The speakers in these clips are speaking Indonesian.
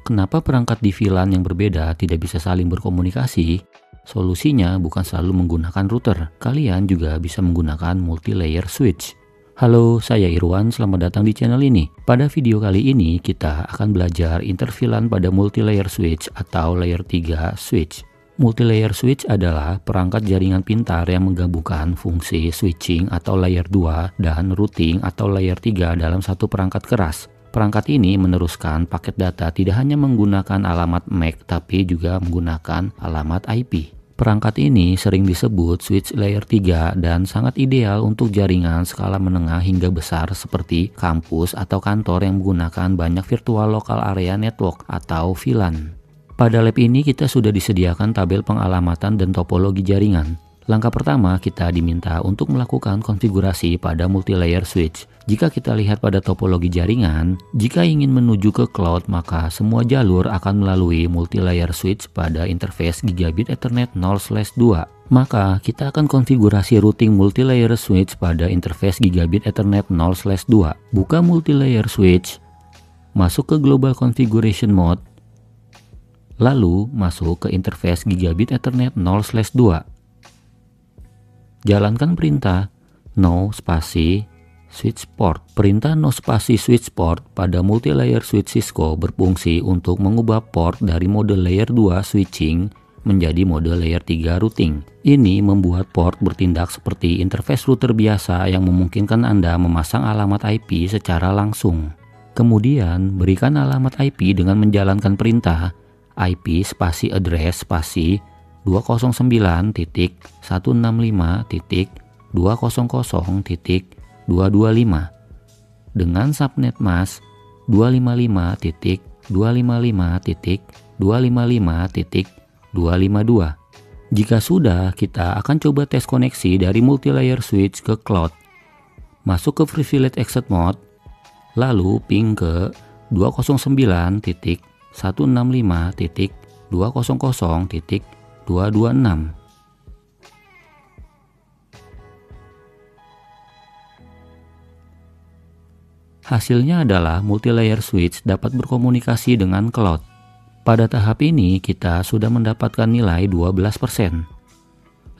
Kenapa perangkat di VLAN yang berbeda tidak bisa saling berkomunikasi? Solusinya bukan selalu menggunakan router, kalian juga bisa menggunakan multi-layer switch. Halo, saya Irwan, selamat datang di channel ini. Pada video kali ini kita akan belajar inter-VLAN pada multi-layer switch atau layer 3 switch. Multi-layer switch adalah perangkat jaringan pintar yang menggabungkan fungsi switching atau layer 2 dan routing atau layer 3 dalam satu perangkat keras. Perangkat ini meneruskan paket data tidak hanya menggunakan alamat MAC tapi juga menggunakan alamat IP. Perangkat ini sering disebut switch layer 3 dan sangat ideal untuk jaringan skala menengah hingga besar seperti kampus atau kantor yang menggunakan banyak virtual local area network atau VLAN. Pada lab ini kita sudah disediakan tabel pengalamatan dan topologi jaringan. Langkah pertama kita diminta untuk melakukan konfigurasi pada multi-layer switch. Jika kita lihat pada topologi jaringan, jika ingin menuju ke cloud maka semua jalur akan melalui multi-layer switch pada interface Gigabit Ethernet 0/2. Maka kita akan konfigurasi routing multi-layer switch pada interface Gigabit Ethernet 0/2. Buka multi-layer switch, masuk ke Global Configuration Mode, lalu masuk ke interface Gigabit Ethernet 0/2. Jalankan perintah no spasi switch port. Perintah no spasi switch port pada multi-layer switch Cisco berfungsi untuk mengubah port dari mode layer 2 switching menjadi mode layer 3 routing. Ini membuat port bertindak seperti interface router biasa yang memungkinkan Anda memasang alamat IP secara langsung. Kemudian berikan alamat IP dengan menjalankan perintah IP spasi address spasi 201.165.200.225 dengan subnet mask 255.255.255.252. Jika sudah, kita akan coba tes koneksi dari multi-layer switch ke cloud. Masuk ke Privilege Exit Mode, lalu ping ke 209.165.200.226. Hasilnya adalah multi-layer switch dapat berkomunikasi dengan cloud. Pada tahap ini kita sudah mendapatkan nilai 12%.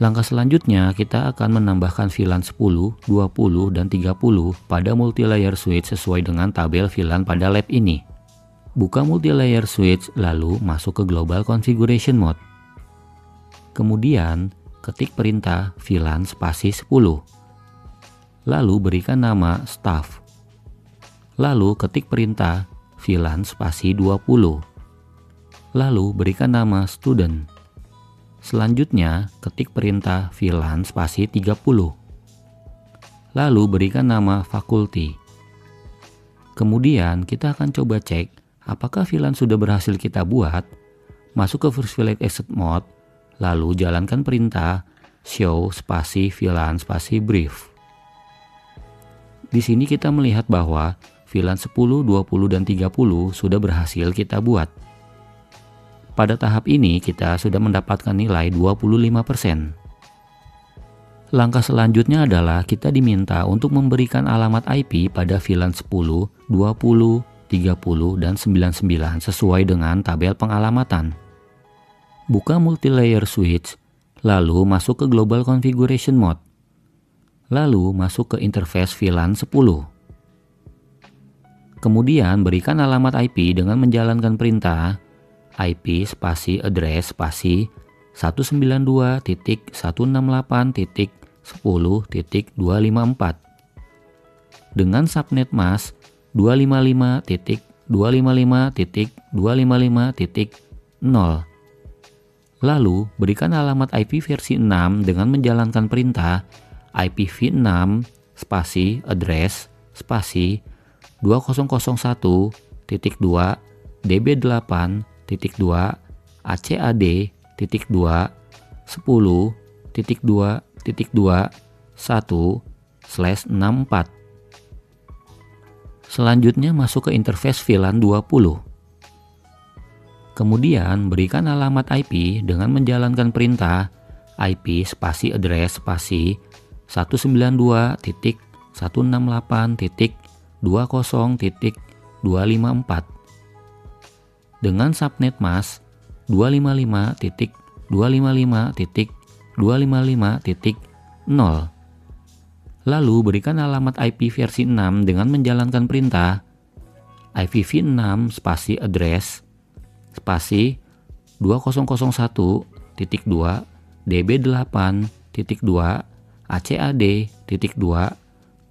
Langkah selanjutnya kita akan menambahkan VLAN 10, 20, dan 30 pada multi-layer switch sesuai dengan tabel VLAN pada lab ini. Buka multi-layer switch lalu masuk ke Global Configuration Mode. Kemudian ketik perintah VLAN spasi 10. Lalu berikan nama staff. Lalu ketik perintah VLAN spasi 20. Lalu berikan nama student. Selanjutnya ketik perintah VLAN spasi 30. Lalu berikan nama faculty. Kemudian kita akan coba cek apakah VLAN sudah berhasil kita buat. Masuk ke Privilege Exit Mode, lalu jalankan perintah show spasi VLAN spasi brief. Di sini kita melihat bahwa VLAN 10, 20, dan 30 sudah berhasil kita buat. Pada tahap ini kita sudah mendapatkan nilai 25%. Langkah selanjutnya adalah kita diminta untuk memberikan alamat IP pada VLAN 10, 20, 30, dan 99 sesuai dengan tabel pengalamatan. Buka multi-layer switch, lalu masuk ke Global Configuration Mode. Lalu masuk ke interface VLAN 10. Kemudian berikan alamat IP dengan menjalankan perintah IP spasi address spasi 192.168.10.254 dengan subnet mask 255.255.255.0. Lalu berikan alamat IP versi 6 dengan menjalankan perintah IPv6 spasi address spasi 2001.2 db8.2 acad.2 10.2.2.1/64. Selanjutnya masuk ke interface VLAN 20. Kemudian berikan alamat IP dengan menjalankan perintah IP spasi address spasi 192.168.20.254 dengan subnet mask 255.255.255.0. Lalu berikan alamat IP versi 6 dengan menjalankan perintah IPv6 spasi address spasi 2001.2 db8.2 acad.2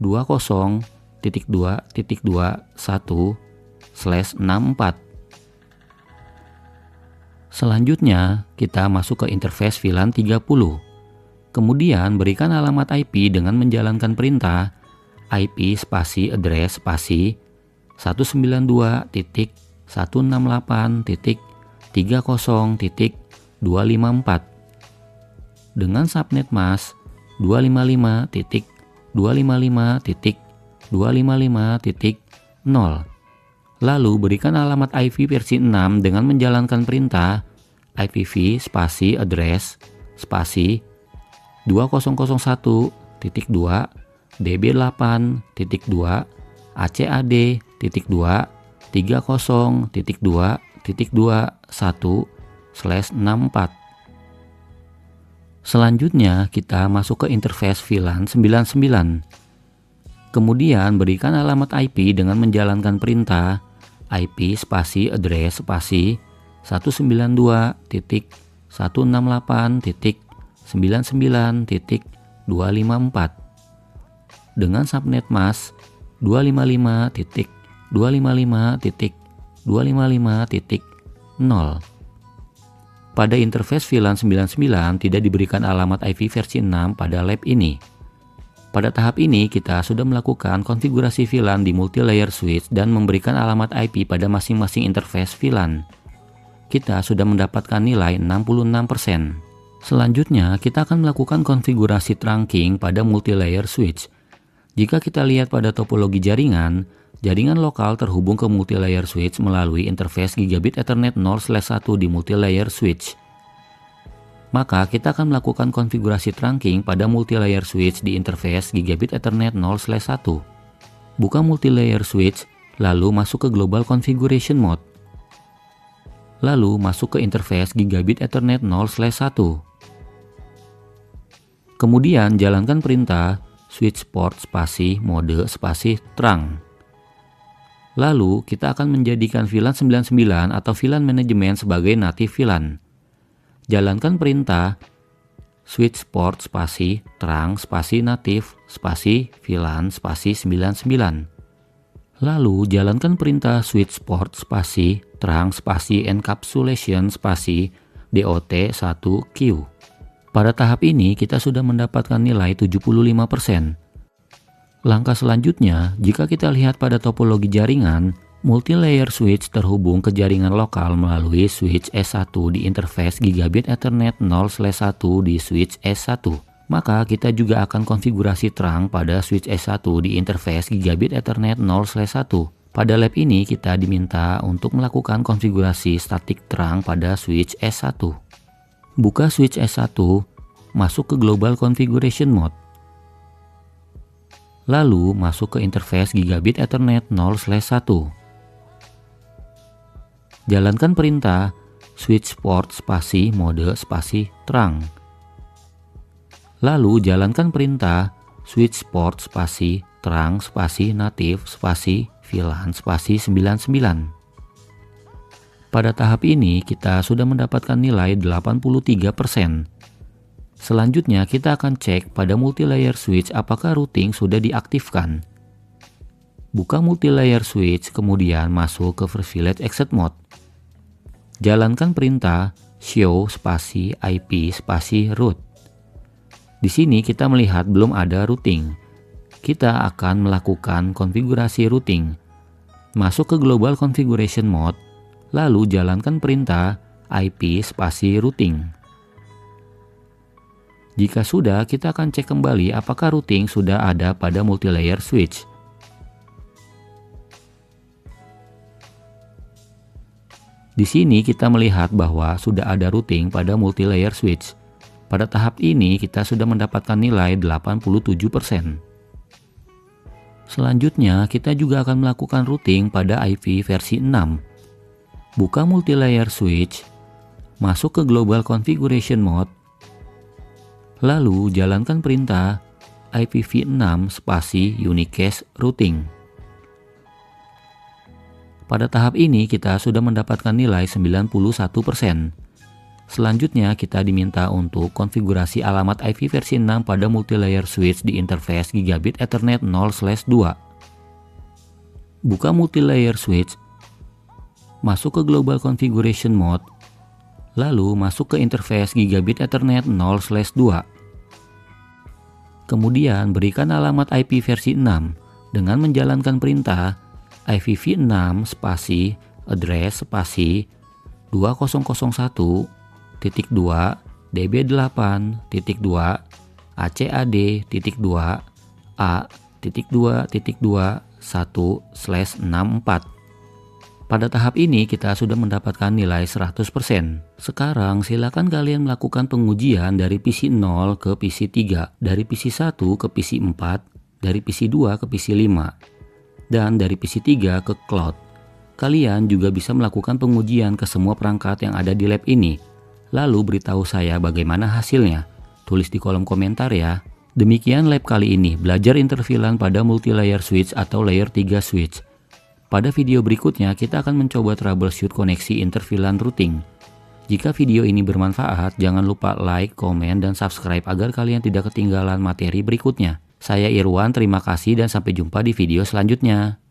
20.2.2.1/64. Selanjutnya, kita masuk ke interface VLAN 30. Kemudian berikan alamat IP dengan menjalankan perintah IP spasi address spasi 192.168.30.254 dengan subnet mask 255.255.255.0. Lalu berikan alamat IP versi 6 dengan menjalankan perintah IPv spasi address spasi 2001.2 db8.2 acad.2 30.2.2.1/64. Selanjutnya kita masuk ke interface VLAN 99. Kemudian berikan alamat IP dengan menjalankan perintah IP spasi address spasi 192.168.99.254 dengan subnet mask 255.255.255.0. Pada interface VLAN 99 tidak diberikan alamat IP versi 6 pada lab ini. Pada tahap ini kita sudah melakukan konfigurasi VLAN di multi-layer switch dan memberikan alamat IP pada masing-masing interface VLAN. Kita sudah mendapatkan nilai 66%. Selanjutnya kita akan melakukan konfigurasi trunking pada multi-layer switch. Jika kita lihat pada topologi jaringan, jaringan lokal terhubung ke multi-layer switch melalui interface Gigabit Ethernet 0/1 di multi-layer switch. Maka kita akan melakukan konfigurasi trunking pada multi-layer switch di interface Gigabit Ethernet 0/1. Buka multi-layer switch, lalu masuk ke Global Configuration Mode. Lalu masuk ke interface Gigabit Ethernet 0/1. Kemudian jalankan perintah switch port spasi mode spasi trunk. Lalu kita akan menjadikan VLAN 99 atau VLAN manajemen sebagai native VLAN. Jalankan perintah switch port spasi trunk spasi native spasi VLAN spasi 99. Lalu jalankan perintah switch port spasi trunk spasi encapsulation spasi DOT1Q. Pada tahap ini kita sudah mendapatkan nilai 75%. Langkah selanjutnya, jika kita lihat pada topologi jaringan, multi-layer switch terhubung ke jaringan lokal melalui switch S1 di interface Gigabit Ethernet 0/1 di switch S1. Maka kita juga akan konfigurasi trunk pada switch S1 di interface Gigabit Ethernet 0/1. Pada lab ini kita diminta untuk melakukan konfigurasi static trunk pada switch S1. Buka switch S1, masuk ke Global Configuration Mode. Lalu masuk ke interface Gigabit Ethernet 0/1. Jalankan perintah switch port spasi mode spasi trunk. Lalu jalankan perintah switch port spasi trunk spasi native spasi VLAN spasi 99. Pada tahap ini kita sudah mendapatkan nilai 83%. Selanjutnya kita akan cek pada multi-layer switch apakah routing sudah diaktifkan. Buka multi-layer switch kemudian masuk ke Privilege Exit Mode. Jalankan perintah show spasi IP spasi root. Di sini kita melihat belum ada routing. Kita akan melakukan konfigurasi routing. Masuk ke Global Configuration Mode. Lalu jalankan perintah IP spasi routing. Jika sudah, kita akan cek kembali apakah routing sudah ada pada multi-layer switch. Di sini kita melihat bahwa sudah ada routing pada multi-layer switch. Pada tahap ini kita sudah mendapatkan nilai 87%. Selanjutnya kita juga akan melakukan routing pada IP versi 6. Buka multilayer switch, masuk ke global configuration mode, lalu jalankan perintah IPv6 spasi unicast routing. Pada tahap ini kita sudah mendapatkan nilai 91%. Selanjutnya kita diminta untuk konfigurasi alamat IP versi 6 pada multilayer switch di interface Gigabit Ethernet 0/2. Buka multilayer switch, masuk ke global configuration mode, lalu masuk ke interface Gigabit Ethernet 0/2. Kemudian berikan alamat IP versi 6 dengan menjalankan perintah IPv6 spasi address spasi 2001.2 db8.2 acad.2 a.2.2.1/64. Pada tahap ini kita sudah mendapatkan nilai 100%. Sekarang silakan kalian melakukan pengujian dari PC 0 ke PC 3, dari PC 1 ke PC 4, dari PC 2 ke PC 5, dan dari PC 3 ke cloud. Kalian juga bisa melakukan pengujian ke semua perangkat yang ada di lab ini. Lalu beritahu saya bagaimana hasilnya. Tulis di kolom komentar ya. Demikian lab kali ini, belajar interVLAN pada multilayer switch atau layer 3 switch. Pada video berikutnya kita akan mencoba troubleshoot koneksi interVLAN routing. Jika video ini bermanfaat, jangan lupa like, komen, dan subscribe agar kalian tidak ketinggalan materi berikutnya. Saya Irwan, terima kasih dan sampai jumpa di video selanjutnya.